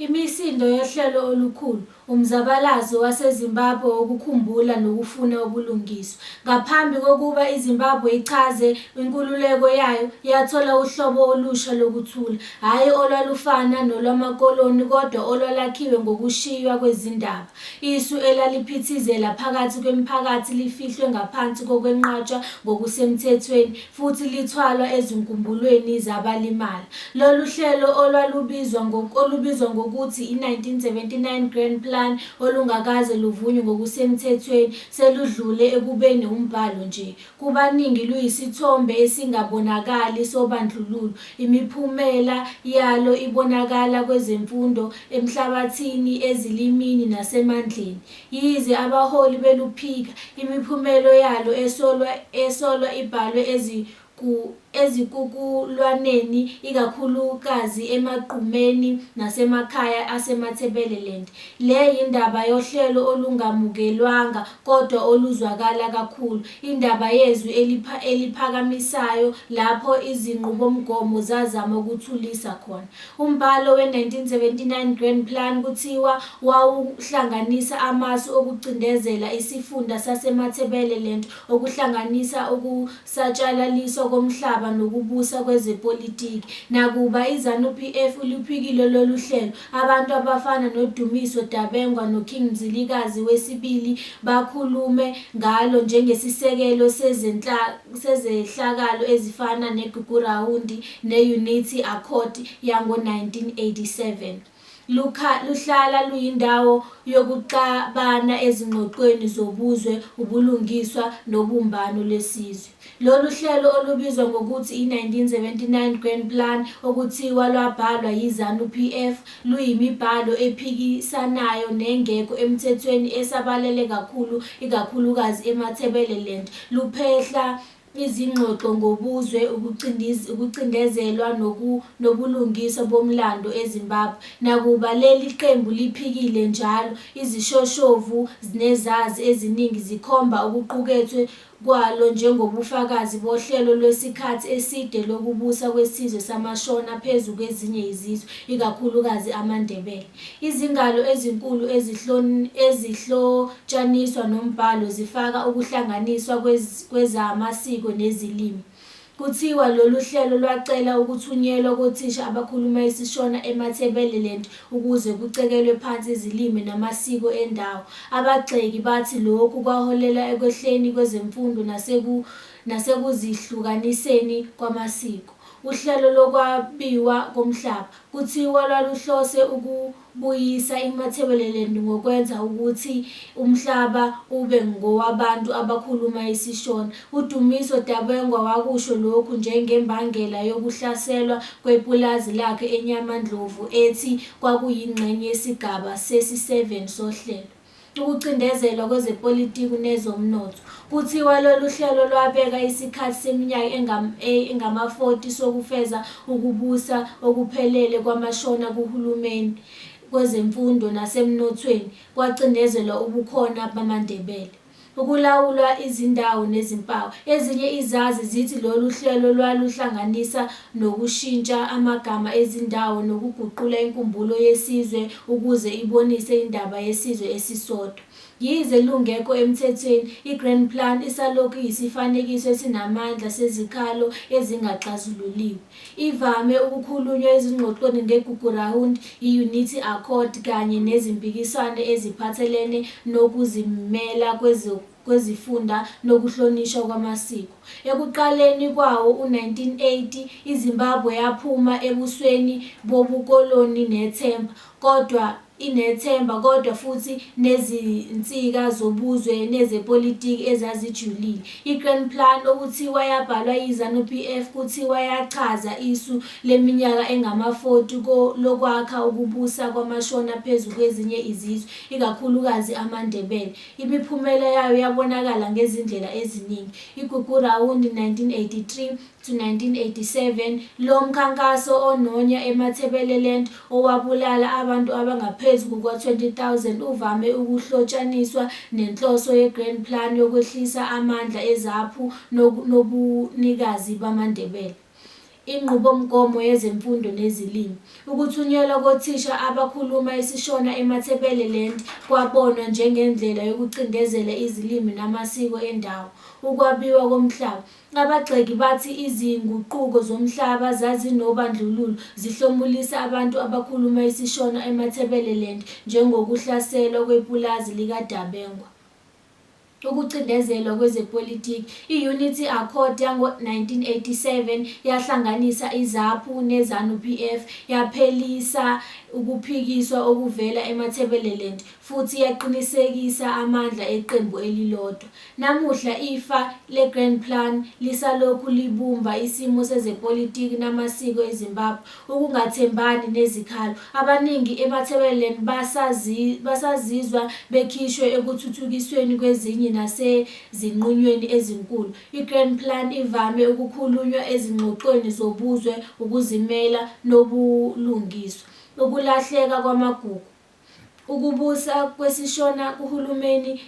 Imisindo yohlelo olukhulu, umzabalazo waseZimbabwe wokukhumbula nokufuna ubulungiswa. Ngaphambi kokuba iZimbabwe ichaze inkululeko yayo, yathola uhlobo olusha lokuthula, hhayi olwalufana nolwamakoloni kodwa olwalakhiwe ngokushiywa kwezindaba. Isu elaliphithizela phakathi kwemiphakathi lifihlwe ngaphansi kokwenqatshwa ngokusemthethweni futhi lithwalwa ezinkumbulweni zabalimala. Lolu hlelo olubizwa ngokuthi i-1979 Grand Plan olungakaze luvunywe ngokusemthethweni seludlule ekubeni umbhalo nje. Kubaningi luyisithombe esingabonakali sobandlululo. Imiphumela yalo ibonakala kwezemfundo, emhlabathini, ezilimini nasemandleni. Yize abaholi beluphika, imiphumela yalo esolwa ibhalwe ezikukulwaneni, ikakhulukazi emagqumeni nasemakhaya asemathebeleland. Le yindaba yohlelo olungamukelwanga kodwa oluzwakala kakhulu, indaba yezwi eliphakamisayo lapho izinqubomgomo zazama ukuthulisa khona. Umbhalo we-1979 Grand Plan kuthiwa wawuhlanganisa amasu okucindezela isifunda sasemathebeleland, okuhlanganisa ukusatshalaliswa komhlaba nokubusa kwezepolitiki. Nakuba iZANU-PF luphikile lolu hlelo, abantu abafana noDumiso Dabengwa noKing Mzilikazi wesibili bakhulume ngalo njengesisekelo sezehlakalo ezifana neGugurahundi ne-Unity Accord yango-1987. Luhlala luyindawo yokuxabana ezingxoxweni zobuzwe, ubulungiswa nobumbano lwesizwe. Lolu hlelo olubizwa ngokuthi i-1979 Grand Plan okuthiwa lwabhalwa yiZANU-PF luyimibhalo ephikisanayo nengekho emthethweni esabalele kakhulu, ikakhulukazi emathebeleland. Luphehla izingxoxo ngobuzwe, ukucindezelwa nobulungiswa bomlando eZimbabwe. Nakuba leli qembu liphikile njalo, izishoshovu nezazi eziningi zikhomba okuqukethwe kwalo njengobufakazi bohlelo lwesikhathi eside lokubusa kwesizwe samaShona phezu kwezinye izizwe, ikakhulukazi amaNdebele. Izingalo ezinkulu ezihlotshaniswa nombhalo zifaka ukuhlanganiswa kwezamasiko nezilimi. Kuthiwa lolu hlelo lwacela ukuthunyelwa kothisha abakhuluma isiShona emathebeleland ukuze kucekelwe phansi izilimi namasiko endawo. Abagxeki bathi lokhu kwaholela ekwehleni kwezemfundo nasekuzihlukaniseni kwamasiko. Uhlelo lokwabiwa komhlaba kuthiwa lwaluhlose ukubuyisa imathebeleland ngokwenza ukuthi umhlaba ube ngowabantu abakhuluma isiShona. UDumiso Dabengwa wakusho lokhu njengembangela yokuhlaselwa kwepulazi lakhe eNyamandlovu, ethi kwakuyingxenye yesigaba sesi-7 sohlelo. Ukucindezelwa kwezepolitiki nezomnotho. Kuthiwa lolu hlelo lwabeka isikhathi seminyaka engama-40 sokufeza ukubusa okuphelele kwamaShona kuhulumeni, kwezemfundo nasemnothweni. Kwacindezelwa ubukhona bamaNdebele, ukulawulwa izindawo nezimpawu. Ezinye izazi zithi lolu hlelo lwaluhlanganisa nokushintsha amagama ezindawo nokuguqula inkumbulo yesizwe ukuze ibonise indaba yesizwe esisodwa. Yize lungekho emthethweni, i-Grand Plan isalokhu iyisifanekiso esinamandla sezikhalo ezingaxazululiwe. Ivame ukukhulunywa ezingxoxweni ngeGugurahundi, i-Unity Accord kanye nezimpikiswano eziphathelene nokuzimela kwezifunda nokuhlonishwa kwamasiko. Ekuqaleni kwawo-1980 iZimbabwe yaphuma ebusweni bobukoloni kodwa futhi nezinsika zobuzwe nezepolitiki ezazijulile. I-Grand Plan okuthiwa yabhalwa yiZANU-PF kuthiwa yachaza isu leminyaka engama-40 lokwakha ukubusa kwamaShona phezu kwezinye izizwe, ikakhulukazi amaNdebele. Imiphumela yayo yabonakala ngezindlela eziningi. iGugurahundi 1983 to 1987, lo mkhankaso ononya emathebeleland owabulala abantu abangaphezu kuka-20,000 uvame ukuhlotshaniswa nenhloso ye-Grand Plan yokwehlisa amandla ezaphu nobunikazi bamaNdebele. inqubomgomo yezemfundo nezilimi. Ukuthunyelwa kothisha abakhuluma isiShona eMatabeleland kwabonwa njengendlela yokucindezela izilimi namasiko endawo. Ukwabiwa komhlaba. Abagxeki bathi izinguquko zomhlaba zazinobandlululo zihlomulisa abantu abakhuluma isiShona eMatabeleland njengokuhlaselwa kwepulazi likaDabengwa. Ukucindezelwa kwezepolitiki. I-Unity Accord yango-1987 yahlanganisa iZAPU neZANU-PF, yaphelisa ukuphikiswa okuvela eMatabeleland futhi yaqinisekisa amandla eqembu elilodwa. Namuhla ifa le-Grand Plan lisalokhu libumba isimo sezepolitiki namasiko eZimbabwe. Ukungathembani nezikhalo. Abaningi eMatabeleland basazizwa bekhishwe ekuthuthukisweni kwezinye nasezinqunyweni ezinkulu. I-Grand Plan ivame ukukhulunywa ezingxoxweni zobuzwe, ukuzimela nobulungiswa. Ukulahleka kwamagugu. Ukubusa kwesiShona kuhulumeni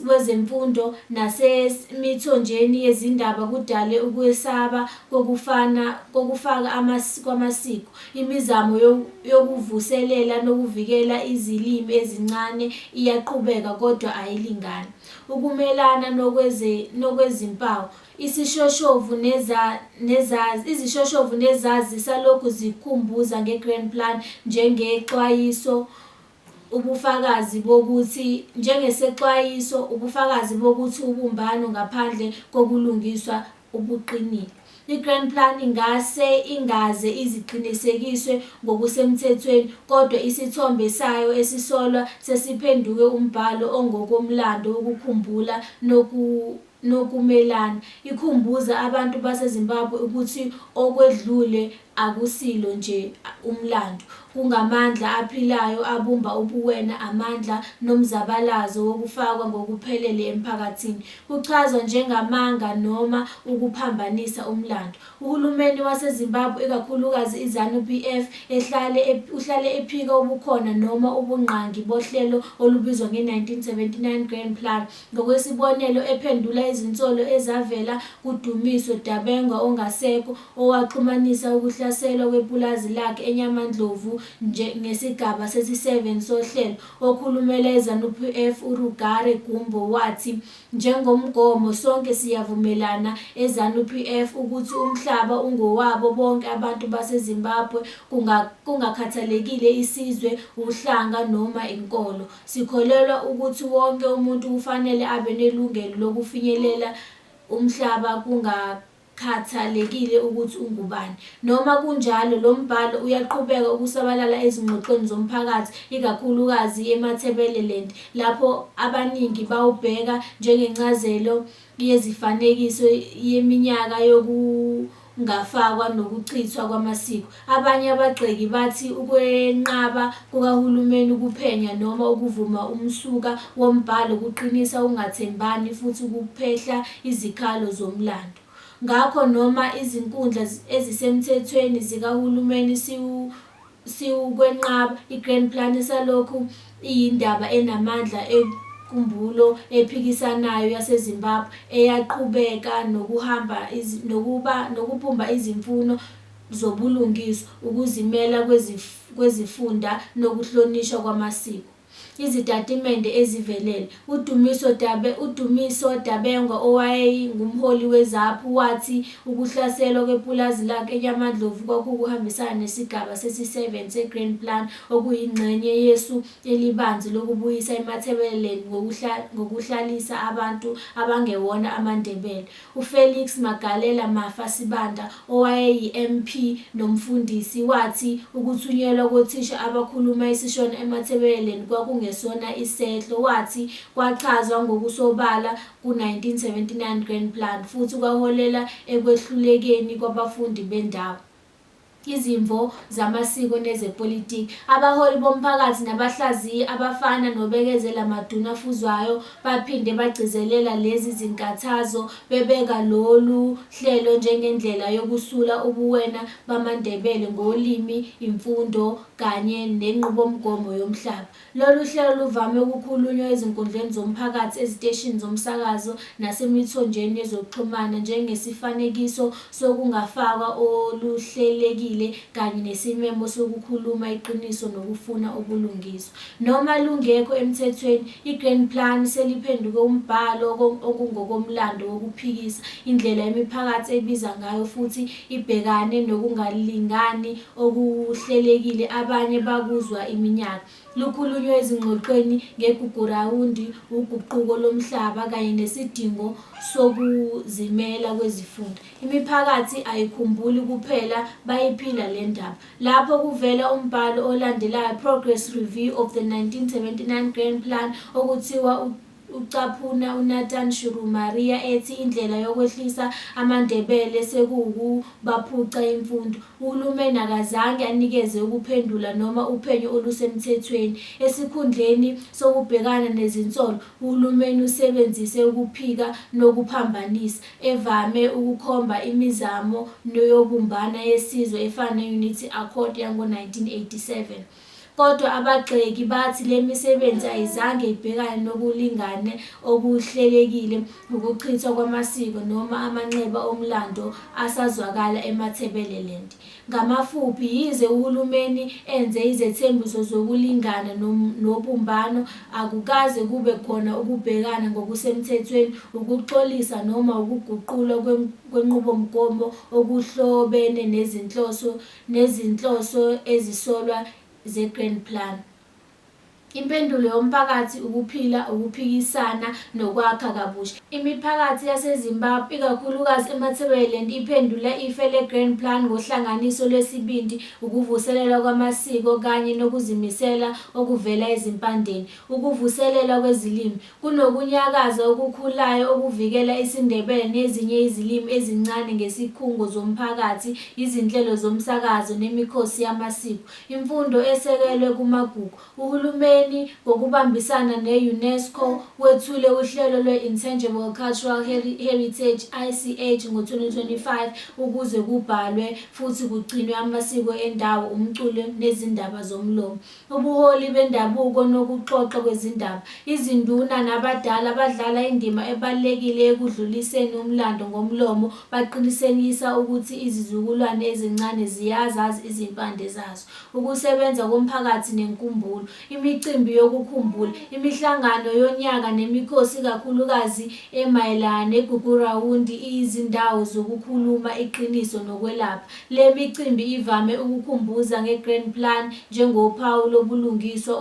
wezemfundo nasemithonjeni yezindaba kudale ukwesaba kokufaka kwamasiko. Imizamo yokuvuselela nokuvikela izilimi ezincane iyaqhubeka kodwa ayilingani. Ukumelana nokwezimpawu. Izishoshovu nezazi zisalokhu zikhumbuza nge-Grand Plan njengesexwayiso ubufakazi bokuthi ubumbano ngaphandle kokulungiswa ubuqinile. I-Grand Plan ingaze iziqinisekiswe ngokusemthethweni, kodwa isithombe sayo esisolwa sesiphenduke umbhalo ongokomlando wokukhumbula nokumelana. Ikhumbuza abantu baseZimbabwe ukuthi okwedlule akusilo nje umlando, kungamandla aphilayo abumba ubuwena, amandla nomzabalazo wokufakwa ngokuphelele emphakathini. Kuchazwa njengamanga noma ukuphambanisa umlando. Uhulumeni waseZimbabwe, ikakhulukazi iZANU-PF, uhlale ephika ubukhona noma ubungqangi bohlelo olubizwa nge-1979 Grand Plan. Ngokwesibonelo, ephendula izinsolo ezavela kuDumiso Dabengwa ongasekho, owaxhumanisa ukuhlaselwa kwepulazi lakhe eNyamandlovu ngesigaba sesi-7 sohlelo. Okhulumela iZANU-PF uRugare Gumbo wathi, njengomgomo sonke siyavumelana eZANU-PF ukuthi umhlaba ungowabo bonke abantu baseZimbabwe kungakhathalekile isizwe, uhlanga noma inkolo. Sikholelwa ukuthi wonke umuntu kufanele abe nelungelo lokufinyelela umhlaba kungakhathalekile ukuthi ungubani. Noma kunjalo, lo mbhalo uyaqhubeka ukusabalala ezingxoxweni zomphakathi, ikakhulukazi eMatabeleland, lapho abaningi bawubheka njengencazelo yezifanekiso yeminyaka yokungafakwa nokuchithwa kwamasiko. Abanye abagxeki bathi ukwenqaba kukahulumeni ukuphenya noma ukuvuma umsuka wombhalo kuqinisa ukungathembani futhi kuphehla izikhalo zomlando. Ngakho noma izinkundla ezisemthethweni zikahulumeni siwukwenqaba, i-Grand Plan isalokhu iyindaba enamandla enkumbulo ephikisanayo yaseZimbabwe eyaqhubeka nokubumba izimfuno zobulungiswa, ukuzimela kwezifunda nokuhlonishwa kwamasiko. Izitatimende ezivelele. uDumiso Dabengwa, owayengumholi weZAPU, wathi ukuhlaselwa kwepulazi lakhe eNyamandlovu kwakuhambisana nesigaba sesi-7 se-Grand Plan, okuyingxenye yesu elibanzi lokubuyisa eMatabeleland ngokuhlalisa abantu abangewona amaNdebele. UFelix Magalela Mafa-Sibanda, owayeyi-MP nomfundisi, wathi ukuthunyelwa kothisha abakhuluma isiShona eMatabeleland kwakungesona isehlo. Wathi kwachazwa ngokusobala ku-1979 Grand Plan futhi kwaholela ekwehlulekeni kwabafundi bendawo. izimvo zamasiko nezepolitiki. Abaholi bomphakathi nabahlaziyi abafana noBekezela Maduna Fuzwayo baphinde bagcizelela lezi zinkathazo, bebeka lolu hlelo njengendlela yokusula ubuwena bamaNdebele ngolimi, imfundo kanye nenqubomgomo yomhlaba. Lolu hlelo luvame ukukhulunywa ezinkundleni zomphakathi, eziteshini zomsakazo nasemithonjeni yezokuxhumana njengesifanekiso sokungafakwa oluhlelekile kanye nesimemo sokukhuluma iqiniso nokufuna ubulungiswa. Noma lungekho emthethweni, i-Grand Plan seliphenduke umbhalo okungokomlando wokuphikisa indlela imiphakathi ebiza ngayo futhi ibhekane nokungalingani okuhlelekile abanye bakuzwa iminyaka. Lukhulunywa ezingxoxweni ngeGugurahundi, uguquko lomhlaba kanye nesidingo sokuzimela kwezifunda. Imiphakathi ayikhumbuli kuphela, bayiphila le ndaba. Lapho kuvela umbhalo olandelayo, Progress Review of the 1979 Grand Plan, okuthiwa ucaphuna uNathan Shurumaria ethi indlela yokwehlisa amaNdebele sekuwukubaphuca imfundo. Uhulumeni akazange anikeze ukuphendula noma uphenyo olusemthethweni. Esikhundleni sokubhekana nezinsolo, uhulumeni usebenzise ukuphika nokuphambanisa, evame ukukhomba imizamo yobumbano yesizwe efana ne-Unity Accord yango-1987. Kodwa abagxeki bathi le misebenzi ayizange ibhekane nokulingane okuhlelekile, ukuchithwa kwamasiko noma amanxeba omlando asazwakala eMatabeleland. Ngamafuphi, yize uhulumeni enze izethembiso zokulingana nobumbano, akukaze kube khona ukubhekana ngokusemthethweni, ukuxolisa noma ukuguqulwa kwenqubomgomo okuhlobene nezinhloso ezisolwa ze-Grand Plan. Impendulo yomphakathi ukuphila, ukuphikisana nokwakha kabusha. Imiphakathi yaseZimbabwe, ikakhulukazi eMatabeleland, iphendula ife le-Grand Plan ngohlanganiso lwesibindi, ukuvuselelwa kwamasiko kanye nokuzimisela okuvela ezimpandeni. Ukuvuselelwa kwezilimi kunokunyakaza okukhulayo okuvikela isiNdebele nezinye izilimi ezincane ngesikhungo zomphakathi, izinhlelo zomsakazo nemikhosi yamasiko. Imfundo esekelwe kumagugu. Uhulumeni ngokubambisana ne-UNESCO wethule uhlelo lwe-Intangible Cultural Heritage ICH ngo-2025 ukuze kubhalwe futhi kugcinwe amasiko endawo, umculo nezindaba zomlomo. Ubuholi bendabuko nokuxoxa kwezindaba. Izinduna nabadala badlala indima ebalulekile ekudluliseni umlando ngomlomo, baqinisekisa ukuthi izizukulwane ezincane ziyazazi izimpande zazo. Ukusebenza komphakathi nenkumbulo. Imicimbi yokukhumbula, imihlangano yonyaka nemikhosi ikakhulukazi emayelana neGugurahundi izindawo zokukhuluma iqiniso nokwelapha. Le micimbi ivame ukukhumbuza nge-Grand Plan njengophawu lobulungiswa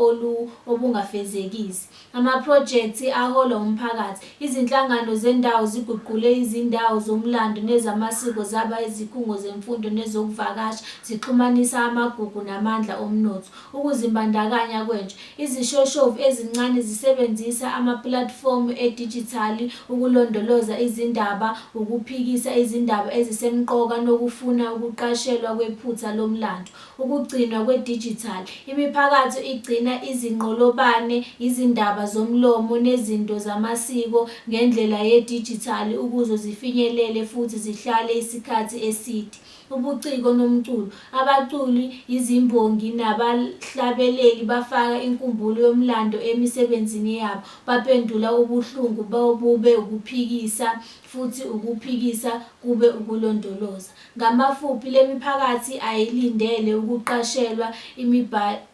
obungafezekisi. Amaphrojekthi aholwa umphakathi. Izinhlangano zendawo ziguqule izindawo zomlando nezamasiko zaba izikhungo zemfundo nezokuvakasha, zixhumanisa amagugu namandla omnotho. Ukuzimbandakanya kwentsha. Izishoshovu ezincane zisebenzisa amapulatifomu edijithali ukulondoloza izindaba, ukuphikisa izindaba ezisemqoka nokufuna ukuqashelwa kwephutha lomlando. Ukugcinwa kwedijithali. Imiphakathi igcina izinqolobane, izindaba zomlomo nezinto zamasiko ngendlela yedijithali ukuze zifinyelele futhi zihlale isikhathi eside. Ubuciko nomculo. Abaculi, izimbongi nabahlabeleli bafaka inkumbulo yomlando emisebenzini yabo, baphendula ubuhlungu bube ukuphikisa futhi ukuphikisa kube ukulondoloza. Ngamafuphi, le miphakathi ayilindele ukuqashelwa,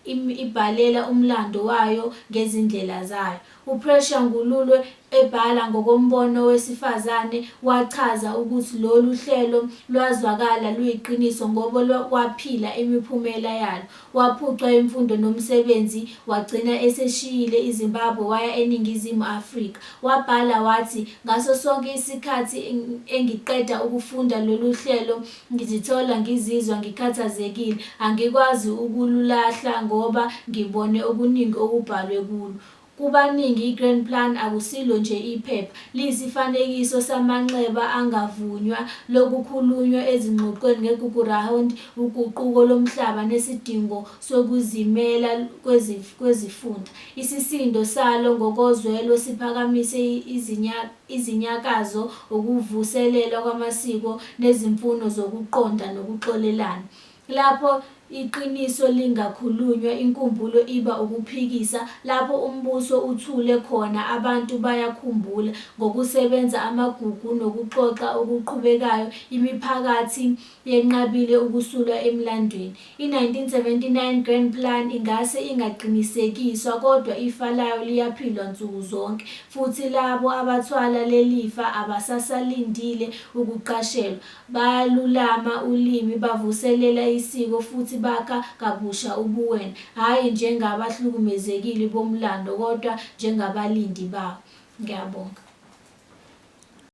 ibhalela umlando wayo ngezindlela zayo. UPressure Ngululwe, ebhala ngokombono wesifazane, wachaza ukuthi lolu hlelo lwazwakala luyiqiniso ngoba waphila imiphumela yalo. Waphucwa imfundo nomsebenzi, wagcina eseshiyile iZimbabwe waya eNingizimu Afrika. Wabhala wathi, ngaso sonke isikhathi engiqeda ukufunda lolu hlelo ngizithola ngizizwa ngikhathazekile, angikwazi ukululahla ngoba ngibone okuningi okubhalwe kulo. Kubaningi i-Grand Plan akusilo nje iphepha, liyisifanekiso samanxeba angavunywa lokukhulunywa ezingxoxweni ngeGugurawuni, uguquko lomhlaba nesidingo sokuzimela kwezifunda. Isisindo salo ngokozwelo siphakamise izinyakazo, ukuvuselelwa kwamasiko nezimfuno zokuqonda nokuxolelana. Lapho iqiniso lingakhulunywa, inkumbulo iba ukuphikisa. Lapho umbuso uthule khona, abantu bayakhumbula. Ngokusebenza amagugu nokuxoxa okuqhubekayo, imiphakathi yenqabile ukusulwa emlandweni. I-1979 Grand Plan ingase ingaqinisekiswa, kodwa ifa layo liyaphilwa nsuku zonke, futhi labo abathwala lelifa abasasalindile ukuqashelwa. Bayalulama ulimi, bavuselela isiko futhi bakha kabusha ubuwena, hhayi njengabahlukumezekile bomlando kodwa njengabalindi bawo. Ngiyabonga.